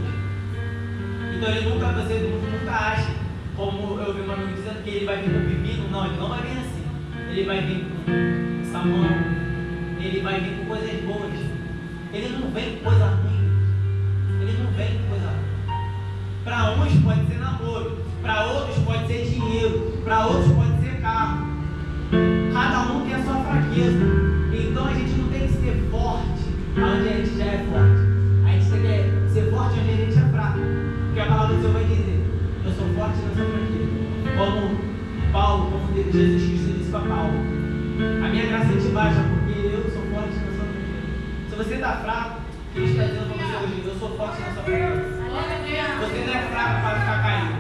Então você nunca acha, como eu vi um amigo dizendo, que ele vai vir com pepino. Não, ele não vai vir assim. Ele vai vir com sabão, ele vai vir com coisas boas. Ele não vem com coisa ruim. Ele não vem com coisa ruim. Para uns pode ser namoro, para outros pode ser dinheiro, para outros pode ser carro. Cada um tem a sua fraqueza. Então a gente não tem que ser forte onde a gente já é forte. A gente tem que ser forte onde a gente é fraco. Porque a palavra do Senhor vai dizer, eu sou forte nessa fraqueza. Como Paulo, como Jesus Cristo disse para Paulo, a minha graça te basta porque eu sou forte nessa fraqueza. Se você está fraco, Cristo está dizendo para você hoje, eu sou forte nessa fraqueza. Você não é fraco para ficar caído.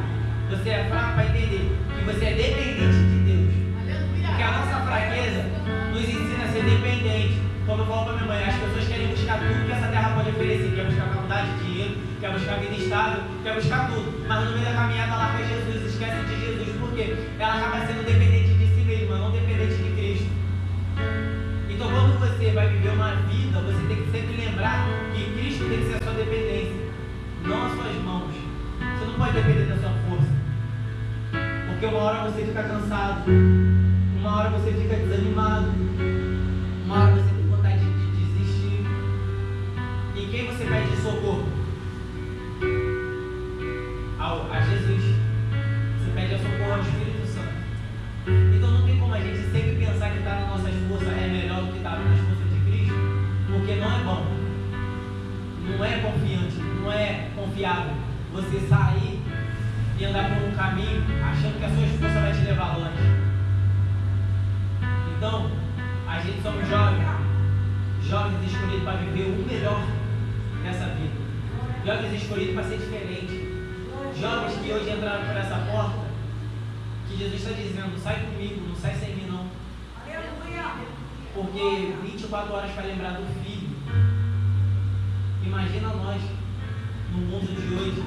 Você é fraco para entender que você é dependente de Deus. Porque a nossa fraqueza nos ensina a ser dependente. Como eu falo para minha mãe, as pessoas querem buscar tudo que essa terra pode oferecer. Quer buscar faculdade, dinheiro, quer buscar vida estável, quer buscar tudo. Mas no meio da caminhada lá com Jesus, esquece de Jesus. Por quê? Ela acaba sendo dependente de si mesma, não dependente de Cristo. Então quando você vai viver uma vida, você tem que sempre lembrar que Cristo tem que ser a sua dependência, não as suas mãos. Você não pode depender da sua força. Porque uma hora você fica cansado, uma hora você fica desanimado, uma hora você tem vontade de desistir. E quem você pede socorro? A Jesus. Você pede socorro ao Espírito Santo. Então não tem como a gente sempre pensar que estar nas nossas forças é melhor do que estar nas forças de Cristo, porque não é bom, não é confiante, não é confiável você sair e andar por um caminho achando que a sua força vai te levar longe. Então, a gente somos jovens escolhidos para viver o melhor nessa vida, jovens escolhidos para ser diferente, jovens que hoje entraram por essa porta, que Jesus está dizendo, sai comigo, não sai sem mim não. Porque 24 horas para lembrar do Filho. Imagina nós, no mundo de hoje,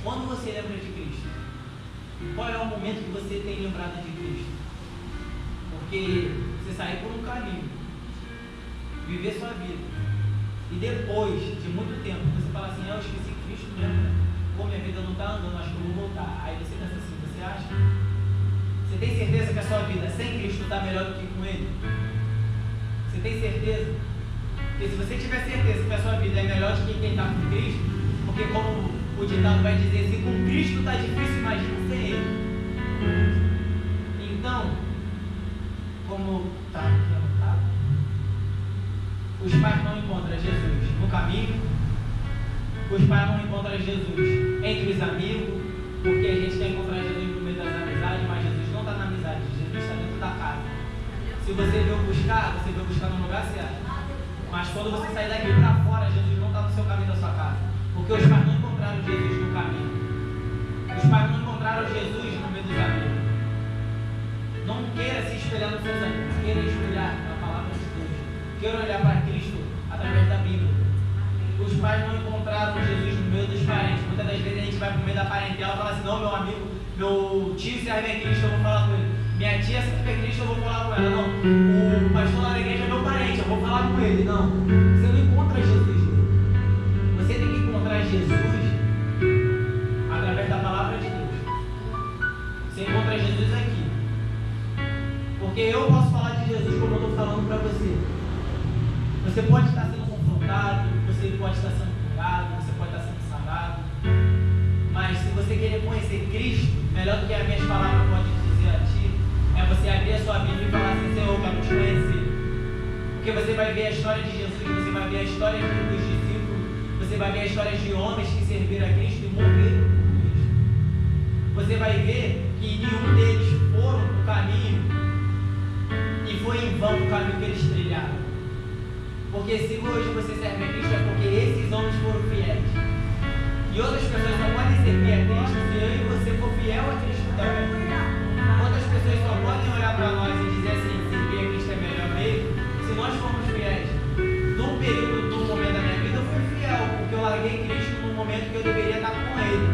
quando você lembra de Cristo? Qual é o momento que você tem lembrado de Cristo? Porque você sair por um caminho, viver sua vida, e depois de muito tempo, você fala assim, eu esqueci Cristo mesmo, pô, minha vida não está andando, acho que eu vou voltar. Aí você pensa assim, você acha? Você tem certeza que a sua vida sem Cristo está melhor do que com Ele? Você tem certeza? Porque se você tiver certeza que a sua vida é melhor do que quem está com Cristo, porque como o ditado vai dizer, se com Cristo está difícil, imagina sem Ele. Então, como está aqui anotado, os pais não encontram Jesus no caminho, os pais não encontram Jesus entre os amigos, porque a gente quer encontrar Jesus no meio das amizades, mas Jesus não está na amizade, Jesus está dentro da casa. Se você veio buscar, você veio buscar no lugar certo. Mas quando você sair daqui para fora, Jesus não está no seu caminho da sua casa. Porque os pais não encontraram Jesus no caminho. Os pais não encontraram Jesus no meio dos amigos. Não queira se espelhar nos seus amigos, queira espelhar na palavra de Deus. Queira olhar para Cristo através da Bíblia. Os pais não encontraram Jesus no meio dos parentes. Muitas das vezes a gente vai para o meio da parentela e fala assim, não, meu amigo, meu tio serve a Cristo, eu vou falar com ele. Minha tia serve a Cristo, eu vou falar com ela. Não, o pastor lá da igreja é meu parente, eu vou falar com ele. Não, você não encontra Jesus. Você tem que encontrar Jesus através da palavra de Deus. Você encontra Jesus aqui. Porque eu posso falar de Jesus como eu estou falando para você. Você pode estar sendo confrontado, você pode estar sendo curado, você pode estar sendo sarado. Mas se você querer conhecer Cristo, melhor do que as minhas palavras podem dizer a ti, é você abrir a sua Bíblia e falar assim, Senhor, eu quero te conhecer. Porque você vai ver a história de Jesus, você vai ver a história dos discípulos, você vai ver a história de homens que serviram a Cristo e morreram por Cristo. Você vai ver que nenhum deles foram para o caminho e foi em vão o caminho que eles trilharam. Porque se hoje você serve a Cristo é porque esses homens foram fiéis. E outras pessoas só podem servir a Cristo se eu e você for fiel a Cristo também. Outras pessoas só podem olhar para nós e dizer assim, servir a Cristo é melhor mesmo, se nós formos fiéis. Num período, num momento da minha vida, eu fui fiel, porque eu larguei Cristo num momento que eu deveria estar com Ele.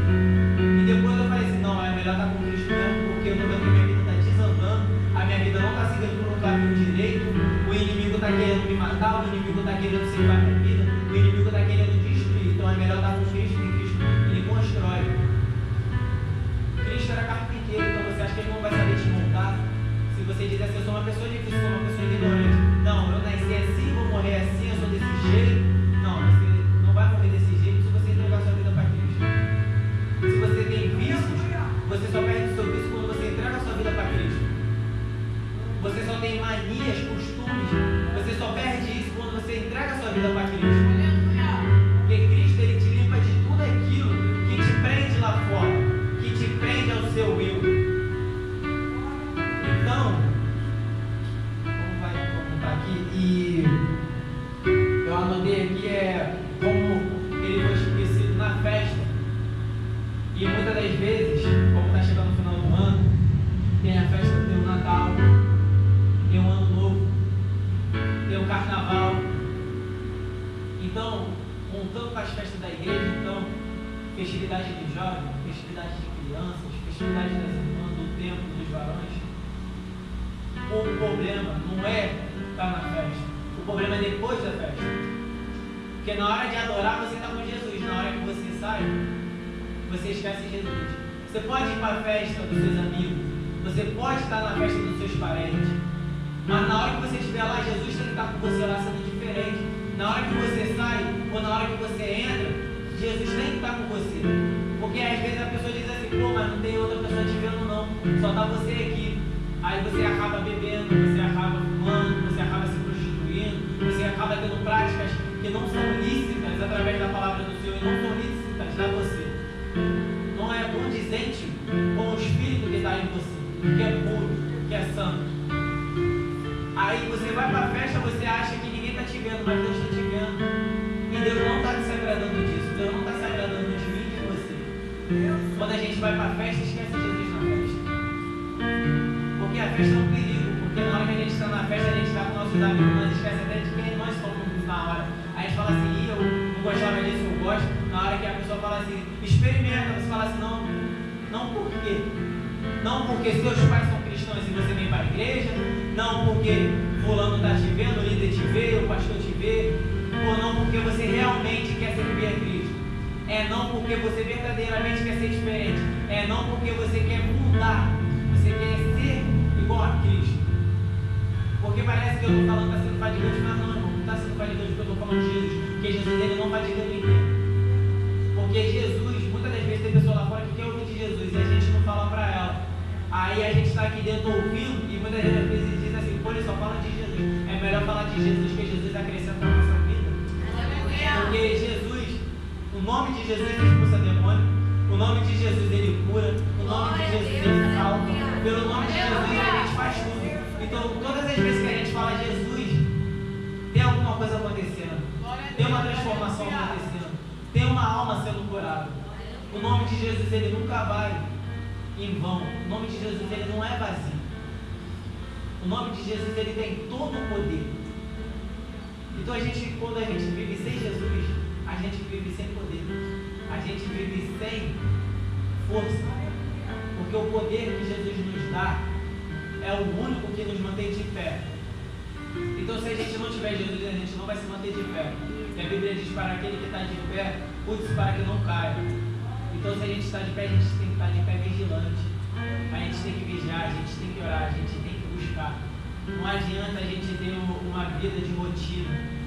E depois eu falei assim, não, é melhor estar com Cristo mesmo, porque eu estou vendo que minha vida está desandando, a minha vida não está seguindo por um caminho direito, o inimigo está querendo me matar, o inimigo está querendo ceifar minha vida, o inimigo está querendo destruir. Então é melhor estar com Cristo, porque Cristo Ele constrói. Cristo era carpinteiro, então você acha que Ele não vai saber te montar? Se você diz assim, eu sou uma pessoa difícil, sou uma pessoa ignorante. Não, eu nasci assim, vou morrer assim, eu sou desse jeito. Não, você não vai morrer desse jeito se você entregar sua vida para Cristo. Se você tem vícios, você só perde o seu vício quando você entrega a sua vida para Cristo. Você só tem manias, costumes, você só perde isso quando você entrega a sua vida para Cristo. Porque Cristo, Ele te limpa de tudo aquilo que te prende lá fora, que te prende ao seu eu. Então, como está aqui, e eu anotei aqui como ele foi esquecido na festa. E muitas das vezes, como está chegando no final do ano, tem a festa do Natal, tem o Ano Novo, tem o Carnaval. Então, montando com as festas da igreja, então, festividade de jovens, festividade de crianças, festividade das irmãs, do templo, dos varões. O problema não é estar na festa, o problema é depois da festa. Porque na hora de adorar você está com Jesus, na hora que você sai, você esquece Jesus. Você pode ir para a festa dos seus amigos, você pode estar na festa dos seus parentes, mas na hora que você estiver lá, Jesus tem que estar com você lá sendo diferente. Na hora que você sai, ou na hora que você entra, Jesus tem que estar com você. Porque às vezes a pessoa diz assim, pô, mas não tem outra pessoa te vendo não, só está você aqui. Aí você acaba bebendo, você acaba fumando, você acaba se prostituindo, você acaba tendo práticas que não são lícitas através da palavra do Senhor e não são lícitas a você. Não é condizente com o Espírito que está em você, que é puro, que é santo. Aí você vai para a festa, você acha que ninguém está te vendo, mas Deus está te vendo. E Deus não está se agradando disso, Deus não está se agradando de mim e de você. Quando a gente vai para a festa, esquece Jesus na festa. Porque a festa é um perigo. Porque na hora que a gente está na festa, a gente está com nossos amigos, nós esquece até de quem nós somos na hora. A gente fala assim, eu não gostava disso, eu gosto. Na hora que a pessoa fala assim, experimenta, você fala assim, não por quê? Não porque seus pais são cristãos e você vem para a igreja, não porque fulano está te vendo, o líder te vê, o pastor te vê, ou não porque você realmente quer servir a Cristo. É não porque você verdadeiramente quer ser diferente. É não porque você quer mudar. Você quer ser igual a Cristo. Porque parece que eu estou falando que está sendo fadigante, mas não, irmão, não está sendo fadigante porque eu estou falando de Jesus. Porque Jesus ele não fadiga ninguém. Porque Jesus, muitas das vezes tem pessoa lá fora que quer ouvir de Jesus e a gente não fala para ela. Aí a gente está aqui dentro ouvindo e muitas vezes diz assim, pô, ele só fala de Jesus. É melhor falar de Jesus que Jesus acrescenta na nossa vida. Porque Jesus, o nome de Jesus expulsa demônio, o nome de Jesus ele cura, o nome de Jesus ele salva, pelo nome de Jesus a gente faz tudo. Então todas as vezes que a gente fala Jesus, tem alguma coisa acontecendo, tem uma transformação acontecendo, tem uma alma sendo curada. O nome de Jesus ele nunca vai em vão. O nome de Jesus ele não é vazio. O nome de Jesus ele tem todo o poder. Então quando a gente vive sem Jesus, a gente vive sem poder. A gente vive sem força. Porque o poder que Jesus nos dá é o único que nos mantém de pé. Então se a gente não tiver Jesus, a gente não vai se manter de pé. E a Bíblia diz para aquele que está de pé, cuide-se para que não caia. Então se a gente está de pé, a gente tem que estar de pé vigilante. A gente tem que vigiar, a gente tem que orar, a gente tem que buscar. Não adianta a gente ter uma vida de rotina.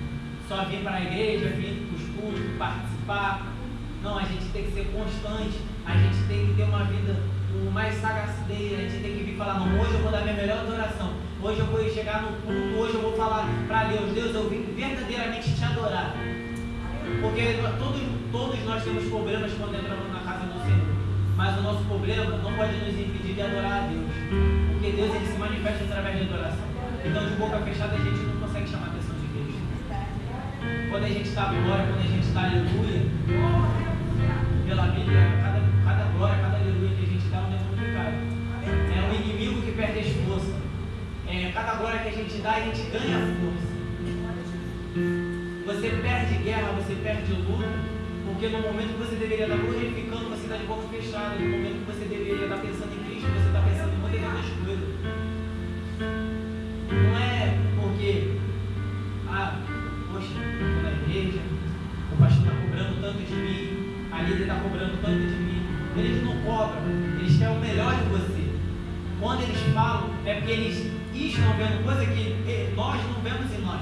Só vir para a igreja, vir para os cultos, participar. Não, a gente tem que ser constante. A gente tem que ter uma vida com mais sagacidade. A gente tem que vir falar, não, hoje eu vou dar minha melhor adoração. Hoje eu vou chegar no culto, hoje eu vou falar para Deus, Deus, eu vim verdadeiramente te adorar. Porque todos nós temos problemas quando entramos na casa do Senhor. Mas o nosso problema não pode nos impedir de adorar a Deus. Porque Deus ele se manifesta através de adoração. Então de boca fechada a gente não consegue chamar a atenção de Deus. Quando a gente está glória, quando a gente está aleluia, pela Bíblia, cada glória, cada aleluia que a gente dá é um demônio que cai. É o inimigo que perde as forças. Cada glória que a gente dá, a gente ganha força. Você perde guerra, você perde luta, porque no momento que você deveria estar glorificando, você está de boca fechada. No momento que você deveria estar pensando em Cristo, você está pensando em muitas outras coisas. Não é porque, poxa, eu estou na igreja, o pastor está cobrando tanto de mim, a líder está cobrando tanto de mim. Eles não cobram, eles querem o melhor de você. Quando eles falam, é porque eles estão vendo coisa que nós não vemos em nós.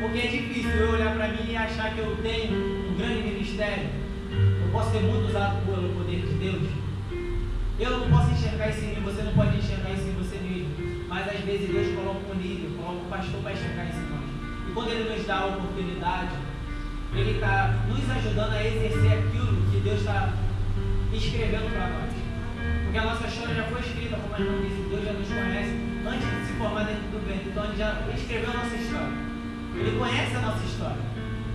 Porque é difícil eu olhar para mim e achar que eu tenho um grande ministério. Eu posso ser muito usado pelo poder de Deus. Eu não posso enxergar isso em mim, você não pode enxergar isso em você mesmo. Mas às vezes Deus coloca um líder, coloca um pastor para enxergar isso em nós. E quando Ele nos dá a oportunidade, Ele está nos ajudando a exercer aquilo que Deus está escrevendo para nós. Porque a nossa história já foi escrita, como a irmã disse, Deus já nos conhece antes de se formar dentro do ventre. Então Ele já escreveu a nossa história. Ele conhece a nossa história.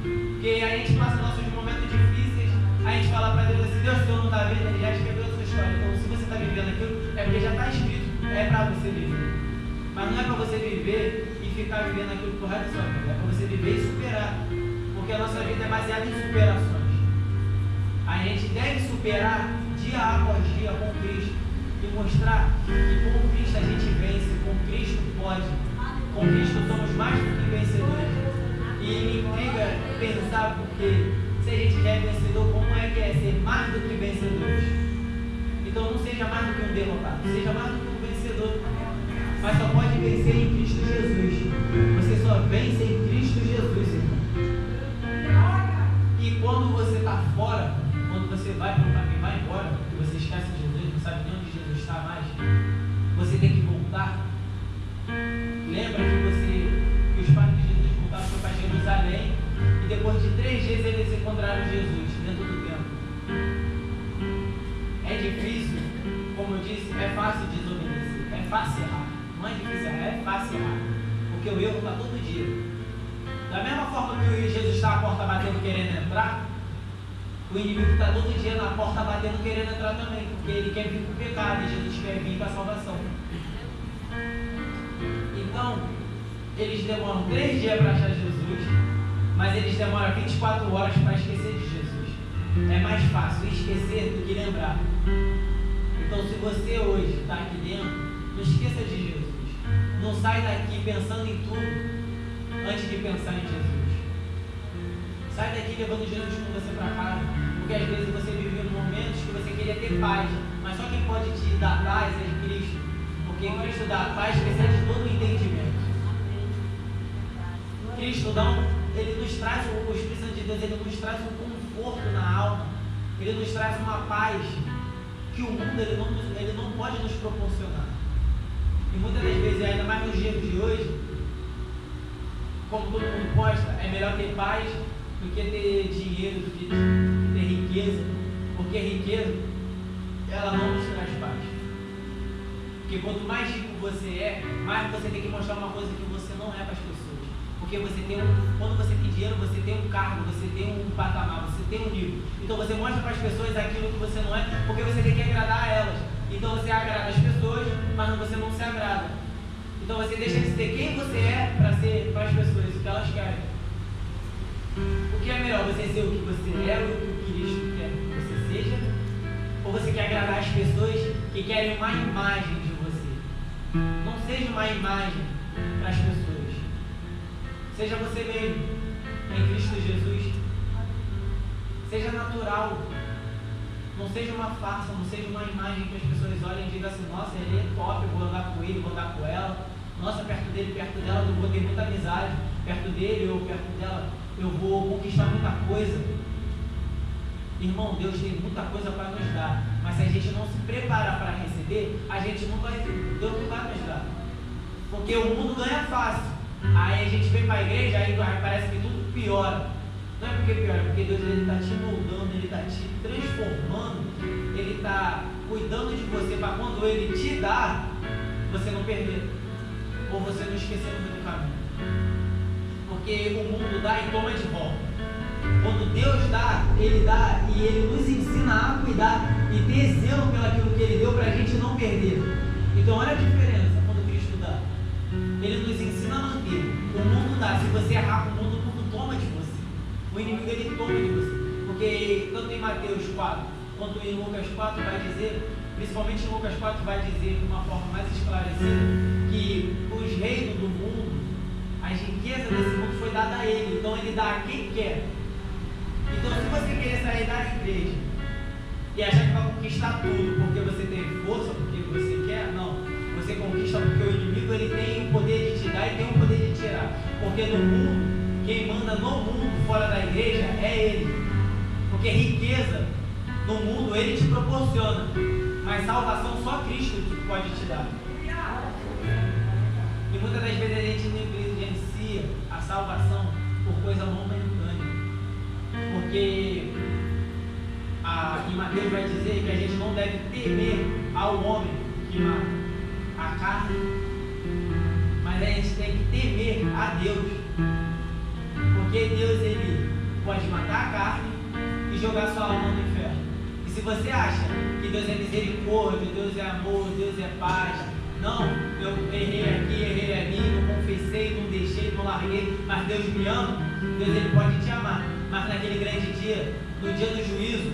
Porque a gente passa nossos momentos difíceis, a gente fala para Deus assim, Deus, o Senhor não está vendo, Ele já escreveu a sua história. Então se você está vivendo aquilo, é porque já está escrito, é para você viver. Mas não é para você viver e ficar vivendo aquilo pro resto da sua vida, é para você viver e superar. Porque a nossa vida é baseada em superações. A gente deve superar dia após dia com Cristo e mostrar que com Cristo a gente vence, com Cristo pode. Com Cristo somos mais do que vencedores. E me intriga pensar porque se a gente já é vencedor, como é que é ser mais do que vencedores? Então não seja mais do que um derrotado, seja mais do que um vencedor. Mas só pode vencer em Cristo Jesus. Você só vence em Cristo Jesus, irmão. E quando você está fora, quando você vai para o caminho e vai embora, e você esquece de Jesus, não sabe nem onde Jesus está mais, você tem que voltar. Lembra que os pais de Jesus voltaram para Jerusalém e depois de 3 dias eles encontraram Jesus dentro do templo. É difícil, como eu disse, é fácil desobedecer, é fácil errar. Não é difícil errar, é fácil errar. Porque o erro está todo dia. Da mesma forma que Jesus está a porta batendo querendo entrar, O inimigo está todo dia na porta batendo, querendo entrar também, porque ele quer vir com o pecado e Jesus quer vir com a salvação. Então, eles demoram 3 dias para achar Jesus, mas eles demoram 24 horas para esquecer de Jesus. É mais fácil esquecer do que lembrar. Então, se você hoje está aqui dentro, não esqueça de Jesus. Não sai daqui pensando em tudo antes de pensar em Jesus. Sai daqui levando Jesus com você para casa, porque às vezes você viveu momentos que você queria ter paz, mas só quem pode te dar paz é Cristo, porque Cristo dá paz que excede todo o entendimento. Cristo ele nos traz, o Espírito Santo de Deus, ele nos traz um conforto na alma, ele nos traz uma paz que o mundo ele não pode nos proporcionar. E muitas das vezes, ainda mais nos dias de hoje, como todo mundo posta, é melhor ter paz do que ter dinheiro, do que ter riqueza, porque riqueza, ela não nos traz paz. Porque quanto mais rico você é, mais você tem que mostrar uma coisa que você não é para as pessoas. Porque quando você tem dinheiro, você tem um cargo, você tem um patamar, você tem um nível. Então você mostra para as pessoas aquilo que você não é, porque você tem que agradar a elas. Então você agrada as pessoas, mas você não se agrada. Então você deixa de ser quem você é para as pessoas, o que elas querem. O que é melhor, você ser o que você é, ou o que Cristo quer que você seja? Ou você quer agradar as pessoas que querem uma imagem de você? Não seja uma imagem para as pessoas. Seja você mesmo, em Cristo Jesus. Seja natural. Não seja uma farsa, não seja uma imagem que as pessoas olhem e digam assim: nossa, ele é top, eu vou andar com ele, vou andar com ela. Nossa, perto dele, perto dela, eu vou ter muita amizade. Perto dele ou perto dela, eu vou conquistar muita coisa. Irmão, Deus tem muita coisa para nos dar, mas se a gente não se preparar para receber, a gente não vai receber. Deus não vai nos dar, porque o mundo ganha fácil. Aí a gente vem para a igreja, aí parece que tudo piora. Não é porque piora, é porque Deus está te moldando, Ele está te transformando, Ele está cuidando de você para quando Ele te dá, você não perder, ou você não esquecer no meio do caminho. Porque o mundo dá e toma de volta. Quando Deus dá e Ele nos ensina a cuidar e ter zelo pelo aquilo que Ele deu para a gente não perder. Então olha a diferença quando Cristo dá. Ele nos ensina a manter. O mundo dá, se você errar, o mundo toma de você. O inimigo ele toma de você. Porque tanto em Mateus 4 quanto em Lucas 4 vai dizer, principalmente em Lucas 4 vai dizer de uma forma mais esclarecida, que os reinos do mundo, as riquezas desse mundo foi dada a ele, então ele dá a quem quer. Então se você querer sair da igreja e achar que vai conquistar tudo porque você tem força, porque você quer, não. Você conquista porque o inimigo ele tem o poder de te dar e tem o poder de tirar. Porque no mundo, quem manda no mundo fora da igreja é ele. Porque riqueza no mundo ele te proporciona, mas salvação só Cristo que pode te dar. E muitas das vezes a gente negligencia a salvação por coisa momentânea. Porque em Mateus vai dizer que a gente não deve temer ao homem que mata a carne, mas a gente tem que temer a Deus. Porque Deus ele pode matar a carne e jogar sua alma no inferno. E se você acha que Deus é misericórdia, Deus é amor, Deus é paz, não, eu errei aqui, errei ali, não confessei, não deixei, não larguei, mas Deus me ama, Deus ele pode te amar, mas naquele grande dia, no dia do juízo,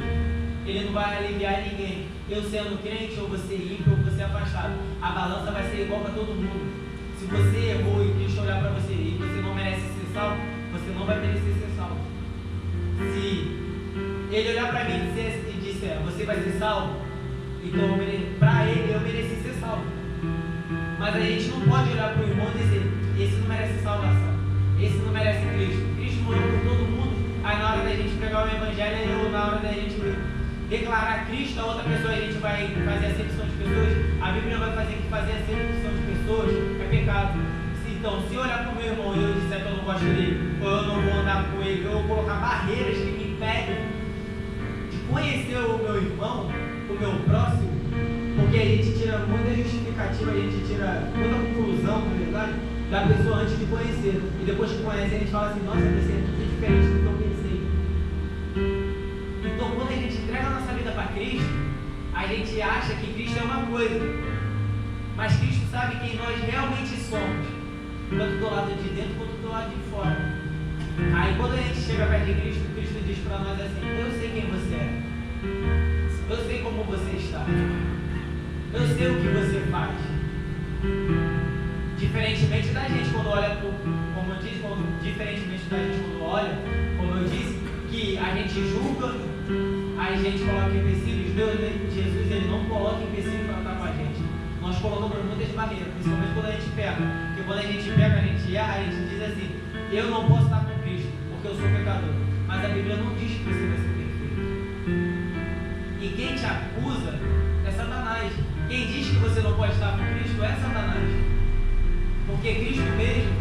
ele não vai aliviar ninguém. Eu sendo crente, ou você ímpio, ou você afastado, a balança vai ser igual para todo mundo. Se você errou e Cristo olhar para você e você não merece ser salvo, você não vai merecer ser salvo. Se ele olhar para mim e disser, você vai ser salvo, então para ele eu mereci ser salvo. Mas a gente não pode olhar para o irmão e dizer, esse não merece salvação, esse não merece Cristo. Cristo morreu por todo mundo. Aí na hora da gente pregar o evangelho, ou na hora da gente declarar Cristo a outra pessoa, a gente vai fazer acepção de pessoas. A Bíblia vai fazer que fazer acepção de pessoas é pecado. Então, se eu olhar para o meu irmão e eu disser que eu não gosto dele, ou eu não vou andar com ele, ou eu colocar barreiras que me impedem de conhecer o meu irmão, o meu próximo, porque a gente tira muita justificativa, a gente tira muita conclusão, na verdade, da pessoa antes de conhecer. E depois que conhece, a gente fala assim, nossa, você é tudo diferente do que eu pensei. Então gente entrega a nossa vida para Cristo, a gente acha que Cristo é uma coisa, mas Cristo sabe quem nós realmente somos, tanto do lado de dentro quanto do lado de fora. Aí quando a gente chega perto de Cristo, Cristo diz para nós assim: eu sei quem você é, eu sei como você está, eu sei o que você faz. Diferentemente da gente quando olha, como eu disse, diferentemente da gente quando olha, como eu disse, que a gente julga, a gente coloca empecilhos. Jesus, ele não coloca empecilhos para estar com a gente. Nós colocamos muitas barreiras, principalmente quando a gente peca. Porque quando a gente peca, a gente erra, a gente diz assim: eu não posso estar com Cristo, porque eu sou pecador. Mas a Bíblia não diz que você vai ser perfeito. E quem te acusa é Satanás. Quem diz que você não pode estar com Cristo é Satanás. Porque Cristo mesmo,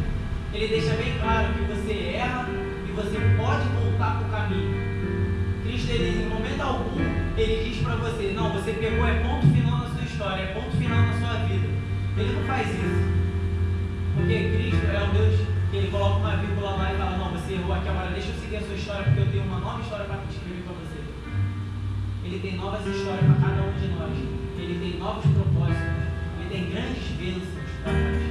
ele deixa bem claro que você erra e você pode voltar para o caminho. Cristo, ele, em momento algum, ele diz para você: não, você pecou, é ponto final na sua história, é ponto final na sua vida. Ele não faz isso. Porque Cristo é o Deus que ele coloca uma vírgula lá e fala: não, você errou aqui agora, deixa eu seguir a sua história, porque eu tenho uma nova história para escrever para você. Ele tem novas histórias para cada um de nós. Ele tem novos propósitos. Ele tem grandes bênçãos para nós.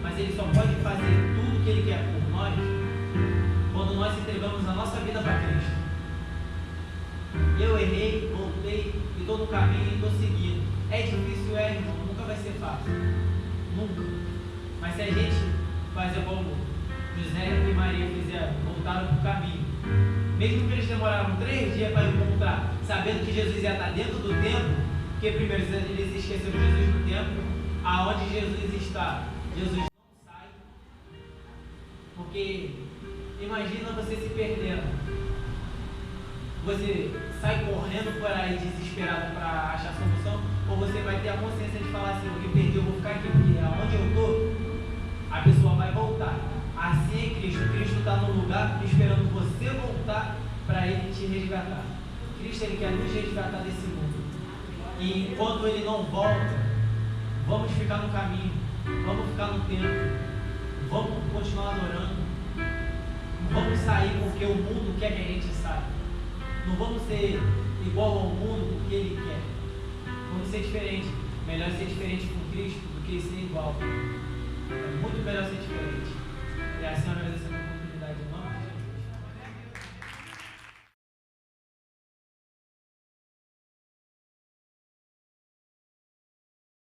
Mas ele só pode fazer tudo o que ele quer por nós quando nós entregamos a nossa vida para Cristo. Eu errei, voltei e estou no caminho e estou seguindo. É difícil, irmão, nunca vai ser fácil. Nunca. Mas se a gente fazer como José e Maria fizeram, voltaram para o caminho, mesmo que eles demoraram 3 dias para encontrar, sabendo que Jesus ia estar dentro do templo, porque primeiro eles esqueceram Jesus no templo, aonde Jesus está, Jesus não sai, porque imagina você se perdendo. Você sai correndo por aí desesperado para achar solução, ou você vai ter a consciência de falar assim: eu me perdi, eu vou ficar aqui, porque aonde eu estou, a pessoa vai voltar. Assim é Cristo. Cristo está no lugar esperando você voltar para Ele te resgatar. Cristo, Ele quer nos resgatar desse mundo. E enquanto Ele não volta, vamos ficar no caminho, vamos ficar no templo, vamos continuar adorando, não vamos sair porque o mundo quer que a gente saia. Não vamos ser igual ao mundo porque ele quer. Vamos ser diferente. Melhor ser diferente com Cristo do que ser igual. É muito melhor ser diferente. E assim eu agradeço a oportunidade de nós.